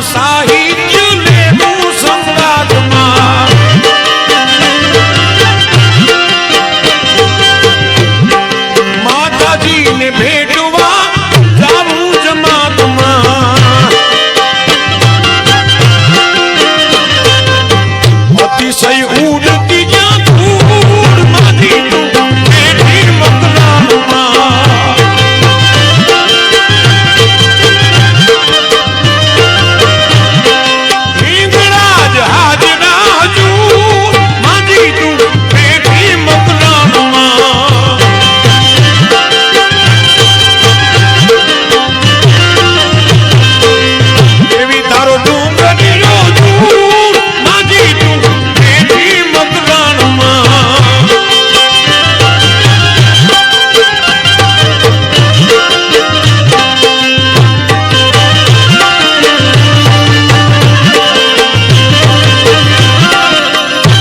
સાહિત્ય લેવું સંગાતમાં માતાજીને ભેટવા જાવું જમાતમાં અતિશય ઉડતી જ્યાં ધૂળ માંથી બેઠી મકરાણમાં હિંગળાજ હાજરા હજૂર માંથી તું બેઠી મકરાણમાં એવી તારો ડુંગરીઓ ધૂળ માંથી તું બેઠી મકરાણમાં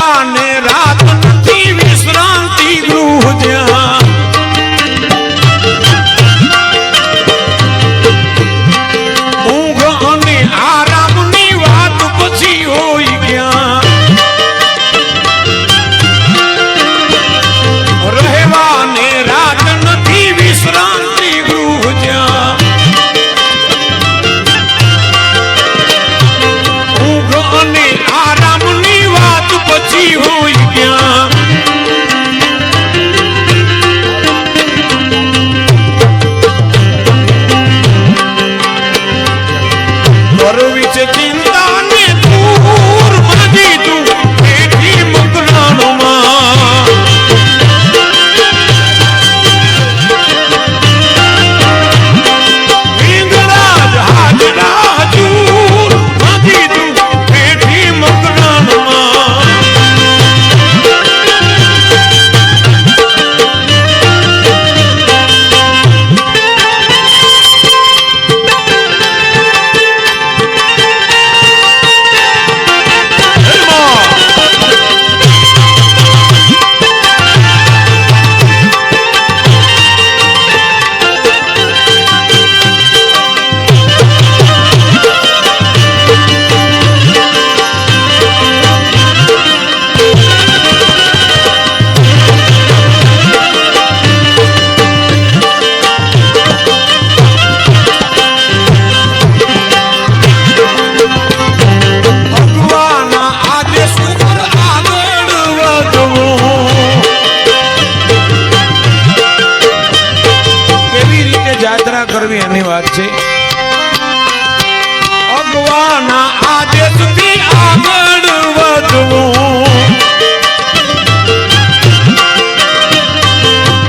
આને રાત નથી વિશ્રાંતિ ગૃહ જ્યાં ઊંઘ અને આરામની વાત પછી હોય ક્યાં રહેવાને રાત નથી વિશ્રાંતિ ગૃહ જ્યાં ઊંઘ અને આરામની વાત પછી હોય ક્યાં કરવી છે ચિંતાને દૂર માંથી તું બેઠી મકરાણમાં હિંગળાજ હાજરા હજૂર માંથી તું બેઠી મકરાણમાં ભગવાનના આદેશ ઉપર આગળ વધવું કેવી રીતે જાત્રા કરવી એની વાત છે ભગવાનના આદેશથી આગળ વધવું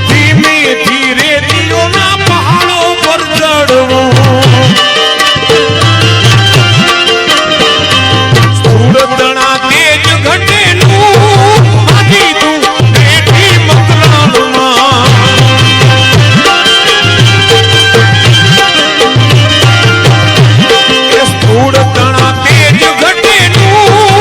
ધીમે ધીરે રેતીઓના પહાડો પર ચડવું સ્થૂળતણા તેજ ઘટેલું માંથી તું બેઠી મકરાણમાં એ સ્થૂળતણા તેજ ઘટેલું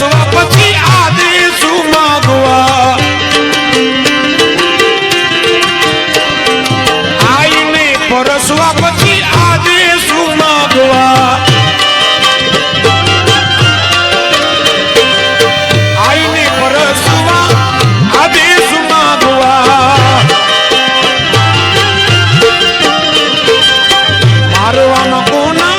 પરસવા પછી આદેશ માગવા આઈને પરસવા પછી આદેશ માગવા આઈને પરસવા આદેશ માગવા મારવામાં કોના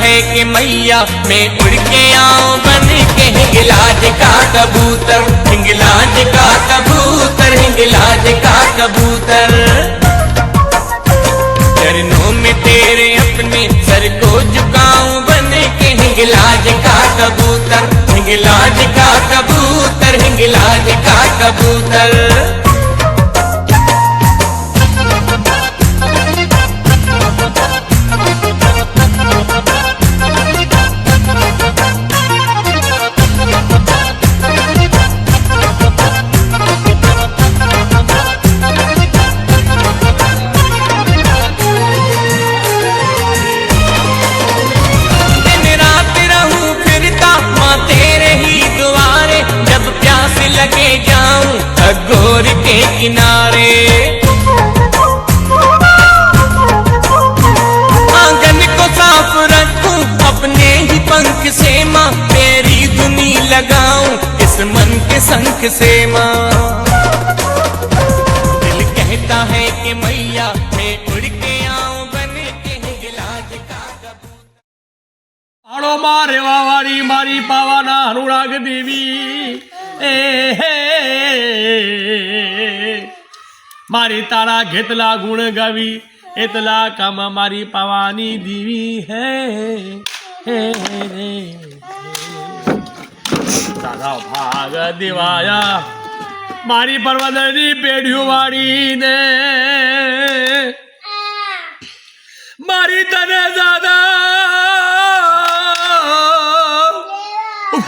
है कि मैया मैं उड़ के आऊं बन के हिंगलाज का कबूतर, हिंगलाज का कबूतर, हिंगलाज का कबूतर। चरणों में तेरे अपने सर को झुकाऊं बन के हिंगलाज का कबूतर, हिंगलाज का कबूतर, हिंगलाज का कबूतर। लगे जाऊं अघोर के किनारे, आंगन को साफ रखूं अपने ही पंख से मां, तेरी धुनी लगाऊं इस मन के शंख से मां। दिल कहता है कि मैया मैं उड़ के आऊं बन के हिंगलाज का कबूतर। आड़ो मारे वावाड़ी मारी पावाना अनुराग देवी मारी तारा घेतला गुण गावी एतला काम मारी पावानी दीवी है दादा भाग देवाया मारी परवदनी पेढ़ियों वाड़ी ने मारी तने दादा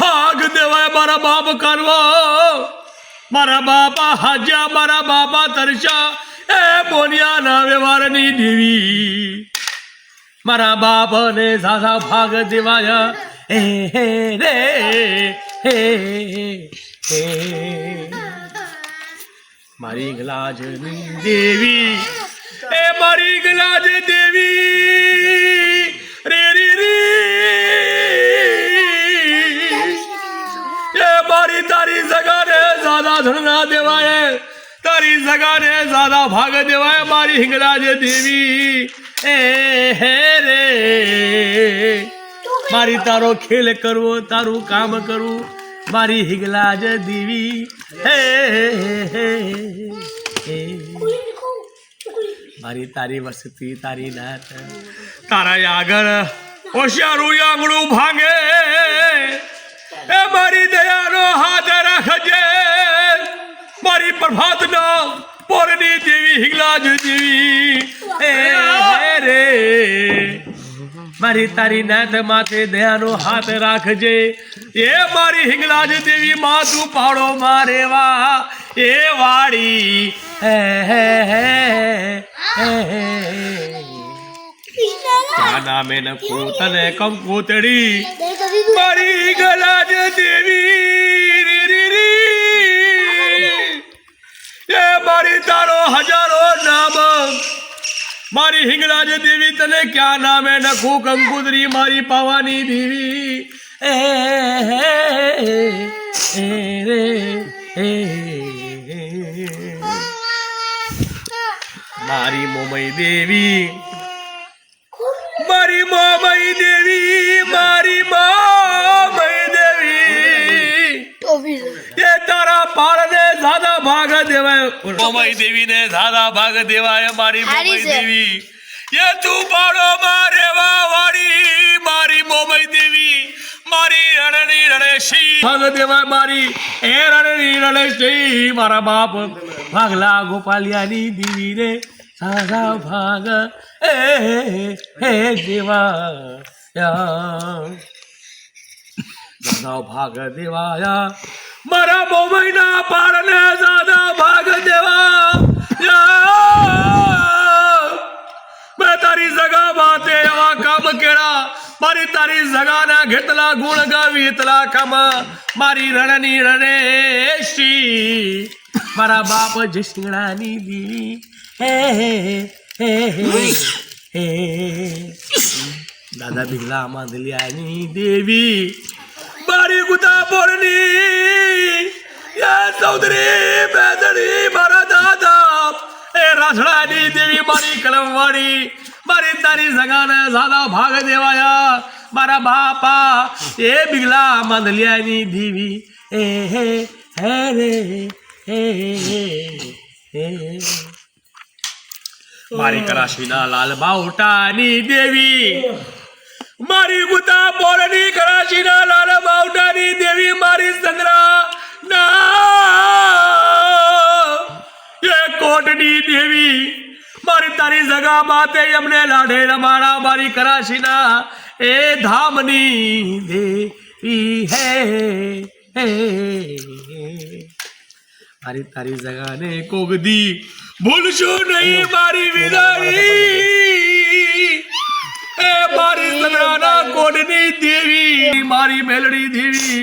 भाग देवाय मारा बाप करवा मारा बापा हाजा मारा बापा तरशा ए बोनिया ना व्यवहारनी देवी मारा बाप ने सासा भाग देवाया ए हे रे हे हे मारी गलाज देवी ए मारी गलाज देवी रे रे रे मारी तारी जगह ने ज्यादा धरना देवाए तारी जगह ने ज्यादा भाग देवाए मारी हिंगलाज देवी ए हे रे मारी तारो खेल करो तारू काम करू मारी हिंगलाज देवी हे मारी तारी वसती तारी नाथ तारा यागर होशियारू आंगणू भांगे ए मारी दयानो हाथ रखजे मारी प्रभात ना पोरनी देवी हिंगलाज देवी ए रे मारी तारी नाथ माथे दयानो हाथ राखजे ए मारी हिंगलाज देवी मां तू पाड़ो मारे वा ए वाड़ी क्या नाम है न कोतन कम कोतड़ी मारी गलाज देवी री री री ये मारी तारो हजारों नाम मारी हिंगलाज देवी तने क्या नाम है नखो कंकुदरी मारी पावानी देवी ए रे मारी मोमई देवी मारी मोमई देवी मारी मोमई देवी એ તારા પાળને સાદા ભાગ દેવાય મોમઈ દેવીને સાદા ભાગ દેવાય મારી મોમઈ દેવી એ તું પાડો માં રેવા વાળી મારી મોમઈ દેવી મારી રણની રણેશી ભાગ દેવાય મારી એ રણની રણેશી મારા બાપ ભાગલા ગોપાલિયાની દેવી ને સાદા ભાગ હે દેવા ભાગ દેવાયા મારા મોમઈના પાડને સાદા ભાગ દેવા મેં તારી જગા માતે એવા કામ કેરા મારી તારી જગાના કેટલા ગુણ ગાવી એટલા કામ મારી રણની રણેશી મારા બાપ જશિંગડાની દી હે દાદા બિગલા માંદલિયાની દેવી મારી ગુદાપોરની યા ચૌધરી બેદડી મારા દાદા એ રાસડાની દેવી મારી કલમવાડી મારી તારી સગાને સાદા ભાગ દેવાયા મારા બાપા એ બિગલા માંદલિયાની દેવી હે રે હે મારી કરાશીના લાલ બાવટાની દેવી મારી ગુતા પોરની કરાશીના લાલ બાવટાની દેવી મારી ચંદ્રા એ કોટની દેવી મારી તારી જગા માતે અમને લાડે રમાડા મારી કરાશીના એ ધામની દેવી હે મારી તારી જગાને કોગદી ભૂલશો નહીં મારી વિદાઈ એ મારી ચંદ્રાના કોડની દેવી મારી મેલડી દેવી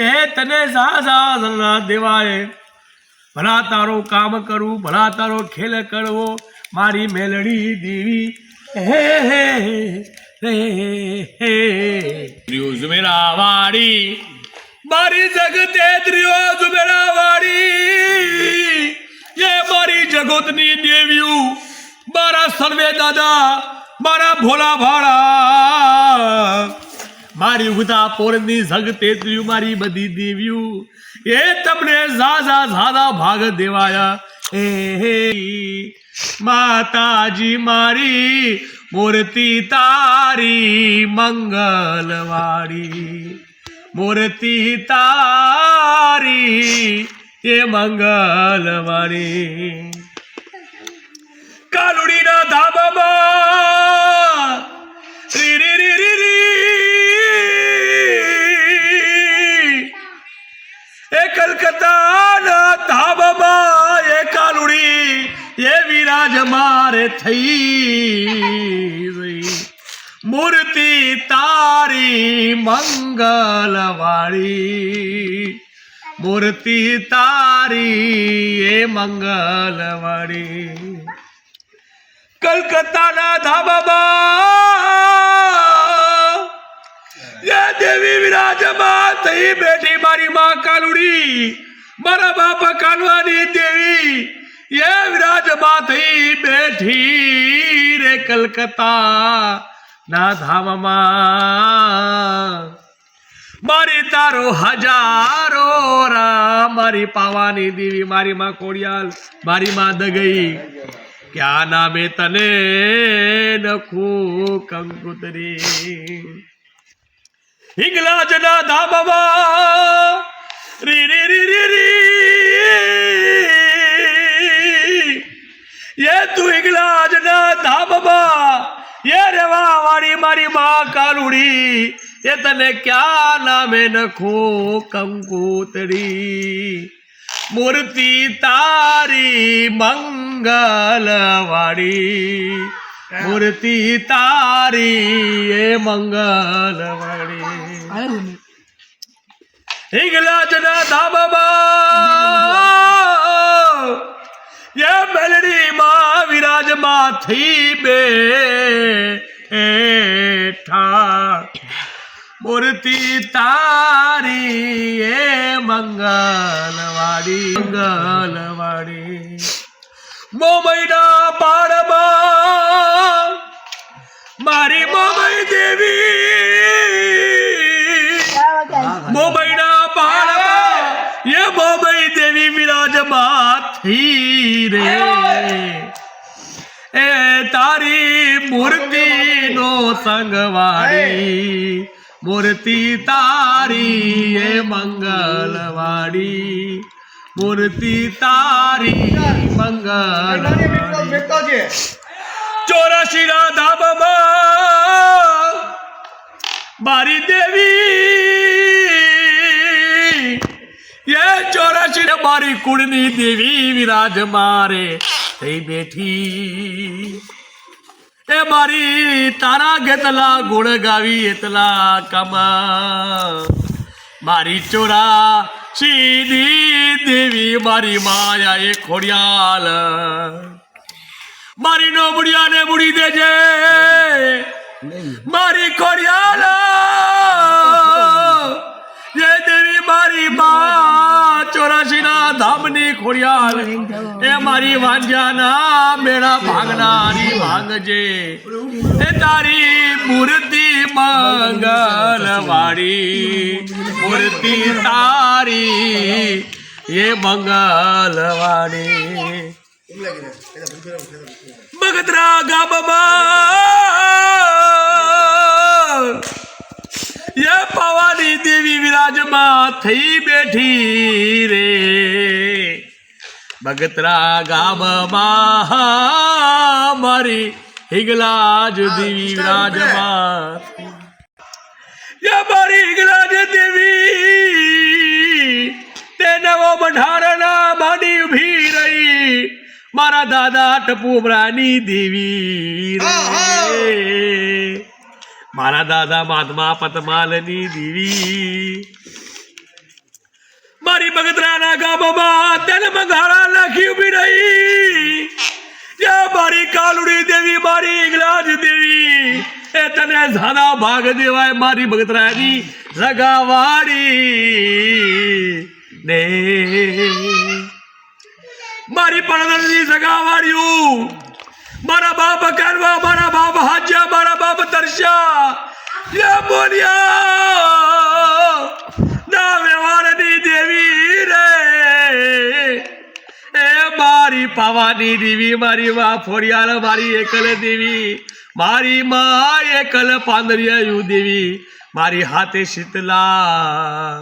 એ તને સાસા દેવાય ભલા તારો કામ કરું ભલા તારો ખેલ કરવો મારી મેલડી દેવી હે હે હે જુમેરા વાડી મારી જગતે દ્રિયો જુમેરા વાડી ये मारी जगतनी देवियों मारा सर्वे दादा मारा भोला भाड़ा मारी उदा पोरनी जगते त्रियु मारी बदी देवियों ये तमने ज़्यादा भाग देवाया हे माताजी मारी मूर्ति तारी मंगलवाड़ी मूर्ति तारी ये मंगलवाड़ी कालुड़ी ना धाबा री री री री री ए कलकत्ता ना धाबा ये कालुड़ी ये विराज मारे थई मूर्ति तारी मंगलवाड़ी मूर्ति तारी ये मंगलवाड़ी कलकत्ता ना धाबा ये देवी विराजमान थई बैठी मारी माँ कालुड़ी मारा बापा कालवानी देवी ये विराजमान थई बैठी रे कलकत्ता ना धाममा मारी तारो हजारो रा मारी पावानी देवी मारी माँ कोड़ियाल मारी माँ दगई क्या नामे तने नखू कंकुतरी हिंगलाज ना धाममा री री री री री ये तू हिंगलाज ना धाममा ये रेवा वारी मारी माँ कालुड़ी ये तने क्या नामे नखो कंकोतरी मूर्ति तारी मंगलवाड़ी मूर्ति तारी ये मंगलवाड़ी हिंगला जना धाबा ये मेलडी माँ विराज माँ थी बेठा मूर्ति तारी ये मंगलवाड़ी मंगलवाड़ी मोमईना पाड़मा मारी मोमई देवी मोमईना पाड़मा ये ભાઈ દેવી વિરાજમાન થઈ રે એ તારી મૂર્તિ નો સંગવાડી મૂર્તિ તારી એ મંગલવાડી મૂર્તિ તારી મંગલવાડી 84 ના ધામમાં મારી દેવી એ 84 ને મારી કુળની દેવી વિરાજ મારે થઈ બેઠી એ મારી તારા ગેતલા ગુણ ગાવી એટલા કમા મારી 84 દેવી મારી માયા એ ખોડિયાલ મારી નો બુડિયા ને બુડી દેજે મારી ખોડિયાલ ये देवी मारी माँ 84 ના ધામની ખોડિયાલ એ મારી વાંજાના મેળા ભાગનારી ભાંગજે એ તારી મૂર્તિ મંગલવાડી મૂર્તિ તારી એ મંગલવાડી બગદરા ગામમાં ये पवानी देवी विराजमान થઈ બેઠી રે બગતરા ગામમાં મારી હિંગલાજ દેવી વિરાજમાન ये મારી હિંગલાજ દેવી તે નવો બંધારણા બાની ઊભી રહી મારા દાદા ટપુમરાની દેવી રે મારા દાદા મહાત્મા પતમાલની દેવી મારી બગદરાના ગામમાં તેને મંગારા લાખી ઉભી રહી યા મારી કાલુડી દેવી મારી હિંગલાજ દેવી એ તને ઝાડા ભાગ દેવાય મારી બગદરાની સગાવાડી ને મારી પડદરની સગાવાડીયું મારા બાપ કરવા મારા બાપ હાજ્યા મારા બાપ તરસ્યા યા બોલ્યા ના વ્યવહારની દેવી રે એ મારી પાવાની દેવી મારી માં ફોડિયાલ મારી એકલ દેવી મારી માં એકલ પાંદરિયા દેવી મારી હાથે શીતલા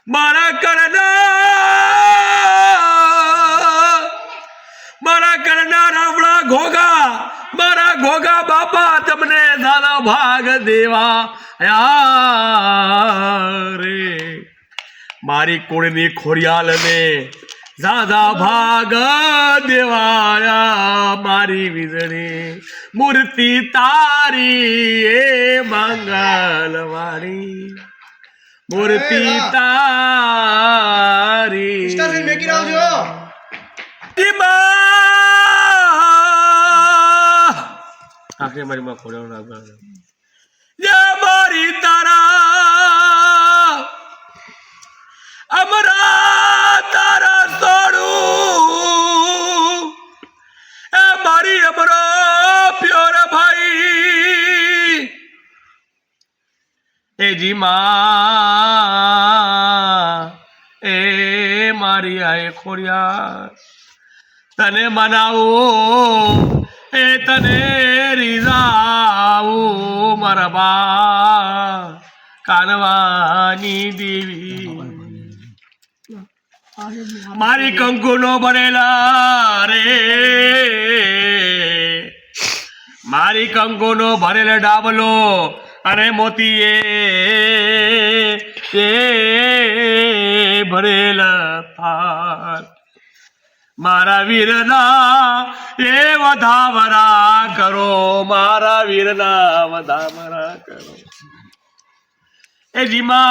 મારા કરના રાવડા ઘોગા મારા ઘોગા બાપા તમને દાદા ભાગ દેવા રે મારી કુળની ખોડિયાલને દાદા ભાગ દેવાયા મારી વીજળી મૂર્તિ તારી એ મંગલવાડી મૂર્તિ તારી આખરે મારી માં ખોડ્યો મારી તારા અમરા તારા સોડું એ મારી અમરો પ્યોર ભાઈ એ જી માં એ મારી આય ખોડિયા તને મનાવો એ તને રીઝાવું મારા બા કાનવાની દેવી મારી કંકુ નો ભરેલા રે મારી કંકુ નો ભરેલા ડાબલો અને મોતી એ ભરેલા થાળ મારા વીરના એ વધાવરા કરો મારા વીરના વધાવરા કરો એ જીમા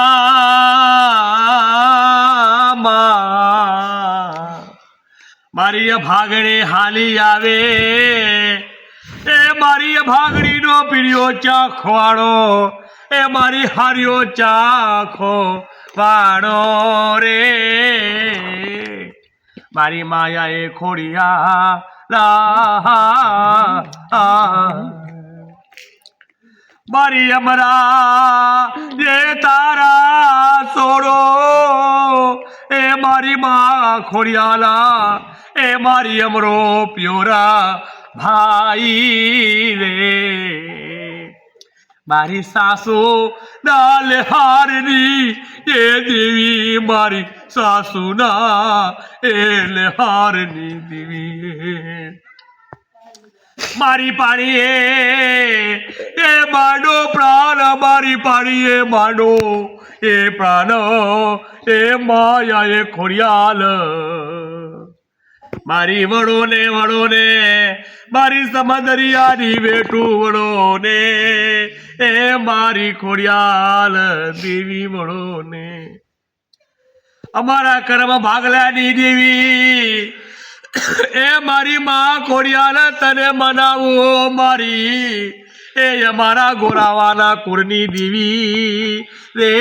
મારી ભાગણી હાલી આવે એ મારી ભાગણીનો પીળિયો ચાખો વાળો એ મારી હાર્યો ચાખો વાળો રે મારી માયા એ ખોડિયા મારી અમરા જે તારા સોડો એ મારી માં ખોડિયાલા એ મારી અમરો પ્યોરા ભાઈ રે મારી સાસુ ના લેહારની એ દેવી મારી સાસુના એ લેહારની દેવી મારી પાણીએ એ માંડો પ્રાણ મારી પાણીએ માંડો એ પ્રાણ એ માયા એ ખોડિયાલ મારી વડો ને મારી સમદરિયાની વેઠું વડો ને એ મારી ખોડિયાલ દેવી વડો ને અમારા કર્મ ભાગલાની દેવી એ મારી માં ખોડિયાલ તને મનાવો મારી એ અમારા ગોરાવાના કુળની દેવી રે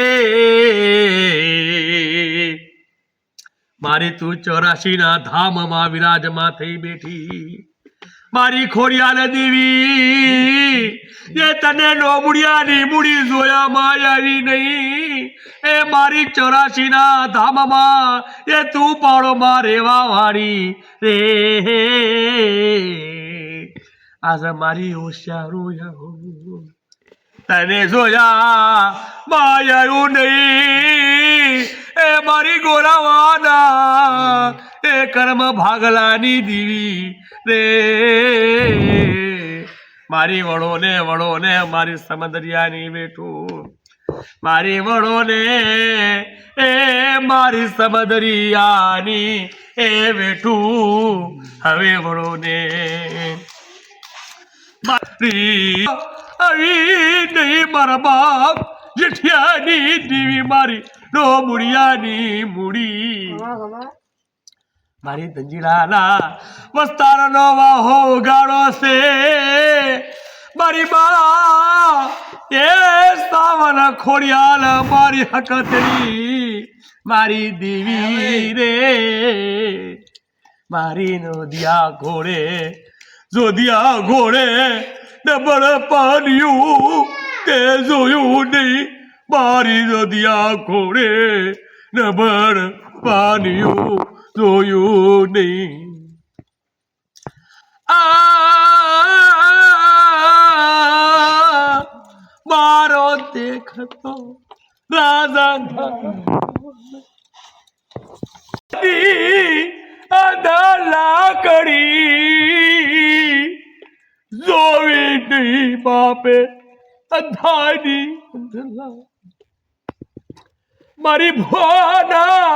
મારી તું 84 ધામમાં વિરાજમાં થઈ બેઠી મારી ખોડિયાલ દેવી એ તને નોબુડિયાની મૂડી જોયામાં આવી નહીં એ મારી 84 ધામમાં એ તું પાડોમાં રહેવા વાળી રે આજે મારી હોશિયારું તને જોયા માયાયું નહીં એ મારી ગોરાવાના એ કર્મ ભાગલાની દીવી રે મારી વડો ને મારી સમદરિયાની બેઠું મારી વડો ને એ મારી સમદરિયાની એ બેઠું હવે વડો ને મારી આવી નહીં મારા બાપ જેઠિયાની દીવી મારી નો મુડિયાની મૂડી મારી ધંજીરાના વસ્તારનો વાહો ગાળો છે મારી બા એ સાવન ખોડિયાલ મારી હકતરી મારી દેવી રે મારી નોદિયા ઘોડે ડબલ પાડ્યું તે જોયું નહીં મારી નદિયા ઘોડે ડબલ પાડ્યું જોયું નહીં મારો દેખતો રાજા લાકડી જોવી નહીં બાપે અંધારી મારી ભુવાના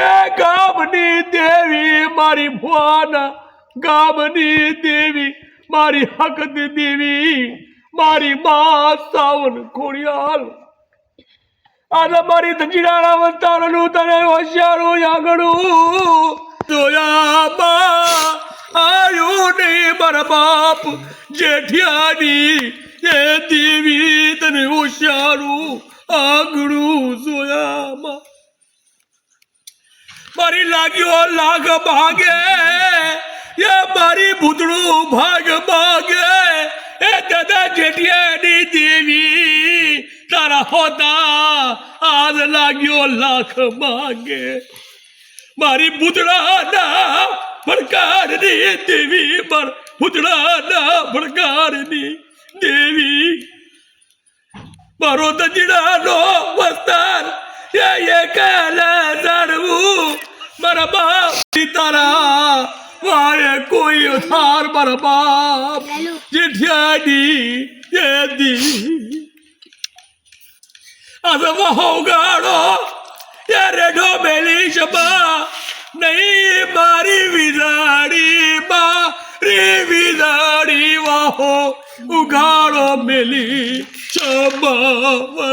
એ ગામની દેવી મારી ભુવાના ગામની દેવી મારી હકત દેવી મારી માં સાવન ખોડિયાલ આજે મારી ધંજીરાના વસ્તારનું તને હોશિયારું આંગણું જોયામાં આયું નહીં મારા બાપ જેઠિયાની એ દેવી તને હોશિયારું આંગણું જોયામાં મારી લાગ્યો લાગ ભાગે એ મારી ભૂતળું ભાગ ભાગે એ દાદા જેઠિયાની દેવી તારા હોતા આજ લાગ્યો લાખ માગે મારી ભૂતળાના ભડકારની દેવી ભૂતળાના ભડકારની દેવી મારો દજીડાનો વસ્તાર એ કાલા જાણવું મારા બાપ તારા વાળે કોઈ ઉધાર મારા બાપ જેઠિયાની એ દેવી આજે વહો ગાડો એ રેઢો મેલી શબા નહીં મારી વિદાડી વાહો ઉગાડો મેલી શબા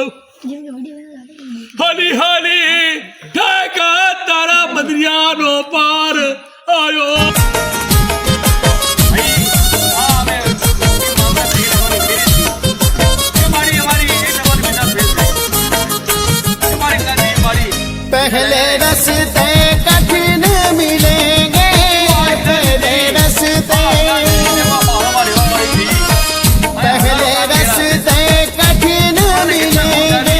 હલી ઠાકા તારા બદરિયાનો પાર આયો पहले रस्ते कठिन मिलेंगे पहले रस्ते कठिन मिलेंगे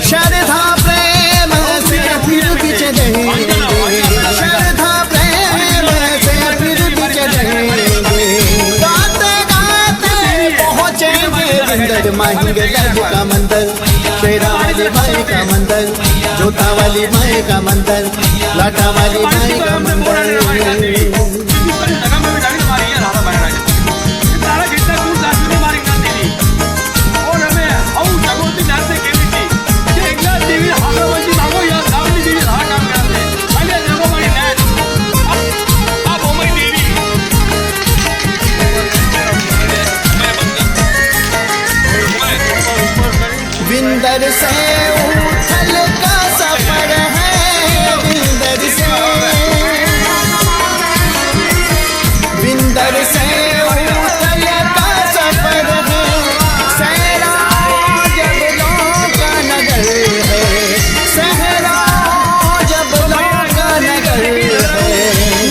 श्रद्धा प्रेम से फिर पीछे वाली माई का मंदिर, लाटा वाली माई का मंदिर। विंदर से उथल का सफर है, विंदर से उथल का सफर है, सहरा जबलों का नगर है, सहरा जबलों का नगर है।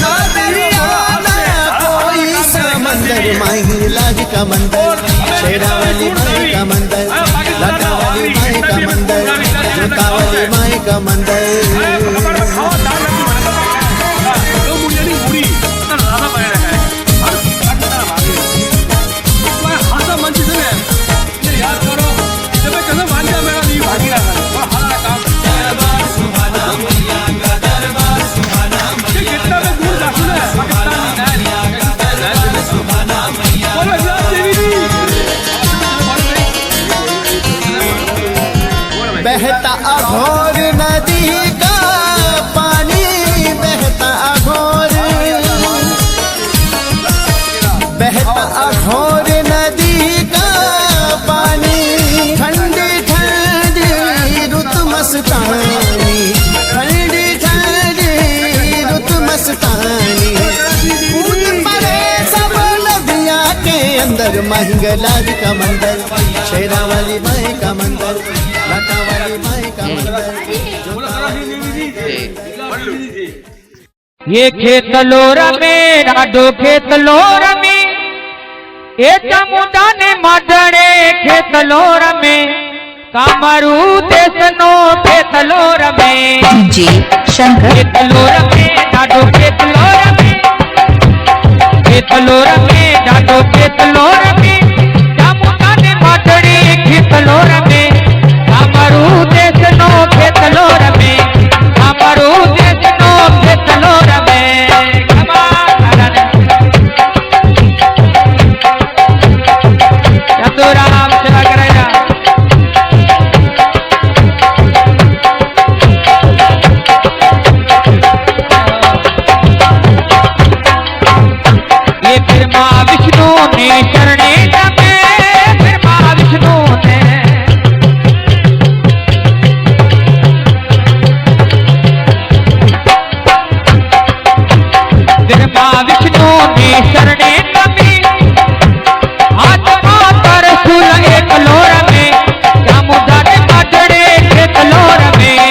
ना दरिया ना कोई समंदर, माही लाज का मंदिर, शेरा वाली माई का मंदिर, लाटा वाली माई का मंदिर, जोता वाली माई का मंदिर। बहता अघोर नदी का पानी, बहता अघोर, बहता अघोर नदी का पानी, ठंडी ठंडी रुत मस्तानी, ठंडी ठंडी रुत मस्तानी। कूद पड़े सब नदियाँ के अंदर, महिंगलाज का मंदिर, शेरा वाली माई का मंदिर, लाटा वाली माई का मंदिर। ये खेत लोरा में ॾाढो खेत लोर में, ए चमुंडा ने माडणे खेत लोर में, कामरू देसनो खेत लोर में, जी शंकर खेत लोर में ॾाढो खेत लोर में, खेत लोर में ॾाढो खेत लोर में, चमुंडा ने माडणे खेत लोर में, कामरू देसनो खेत लोर में, कामरू देसनो खेत लोर में। चतुराम सेवा कराया ये फिर माँ विष्णु ने शरणे जमे, फिर माँ विष्णु ने फिर माँ विष्णु ने शरणे जमे, आत्मा पर सुल एक लोर में, चमुंडा ने माडणे खेत लोर में,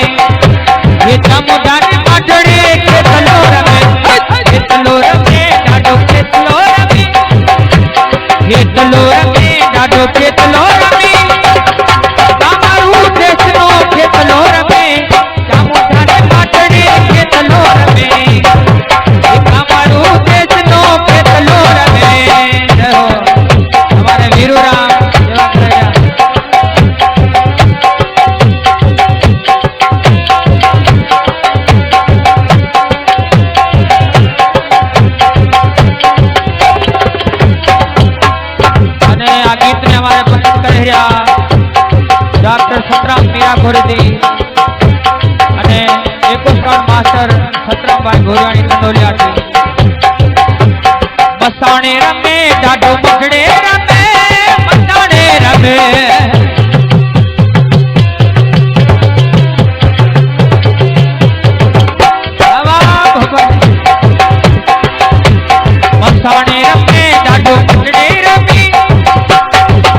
ये चमुंडा ने माडणे खेत लोर में, खेत लोर में ॾाढो खेत लोर में, खेत लोर में ॾाढो खेत लोर में, कामरू देसनो खेत लोर में, चमुंडा ने माडणे खेत लोर में, ये कामरू देसनो खेत लोर में। जय हो हमारे वीरू राम सेवा कराया અને આ ગીતને અમારે પસંદ કરી રહ્યા ડોક્ટર સતરામ મીરા ઘોરીજી અને એકોસ્કાન માસ્ટર સતરામભાઈ ઘોરિયાણી કંડોલિયાથી। મસાણે રમે ડાઢો મગડે રમે, મસાણે રમે મસાણે રમે ડાઢો મગડે રમી,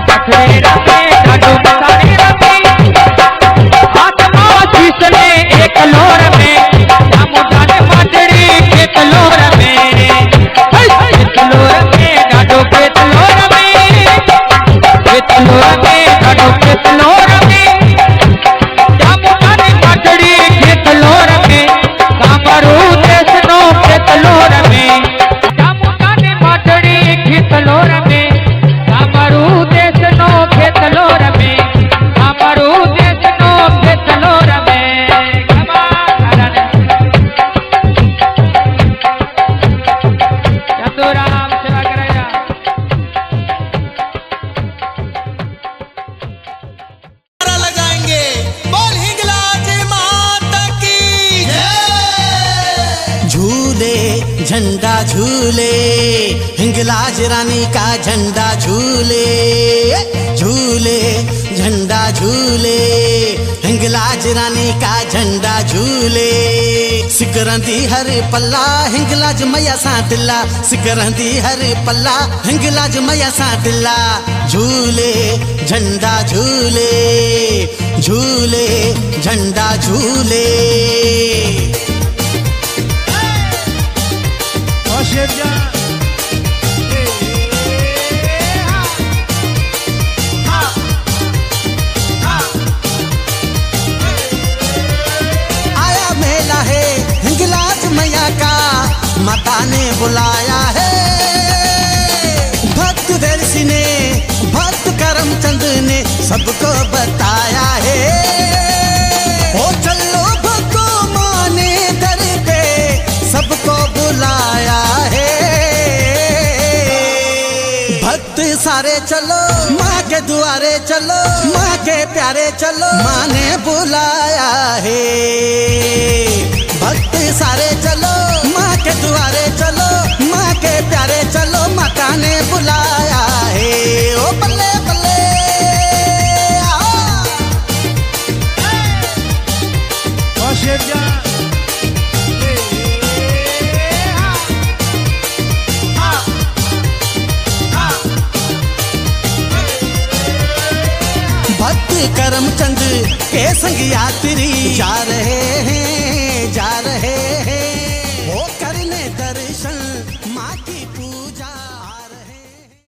મગડે રમે ડાઢો મસાણે રમી, આત્મા શીશને એક લોર में, चमुंडा ने माडणी खेत लोर में, खेत लोर में ॾाढो खेत लोर में, खेत लोर में झूले झंडा झूले हिंगलाज रानी का झंडा झूले झूले झंडा झूले हिंगलाज रानी का झंडा झूले सिकरंदी हर पल्ला हिंगलाज मैया सा दिला सिकरंदी हर पल्ला हिंगलाज मैया सा दिला झूले झंडा झूले झूले झंडा झूले आया मेला है हिंगलाज मैया का माता ने बुलाया है भक्त देरसी ने भक्त करमचंद ने सबको बताया है ओ चलो भक्तों माने दर पे सबको बुलाया है भक्त सारे चलो माँ के दुआरे चलो माँ के प्यारे चलो माँ ने बुलाया है भक्त सारे चलो माँ के दुआरे चलो माँ के प्यारे चलो माता ने बुलाया है ओ बल्ले बल्ले भक्त करमचंद के संग यात्री जा रहे हैं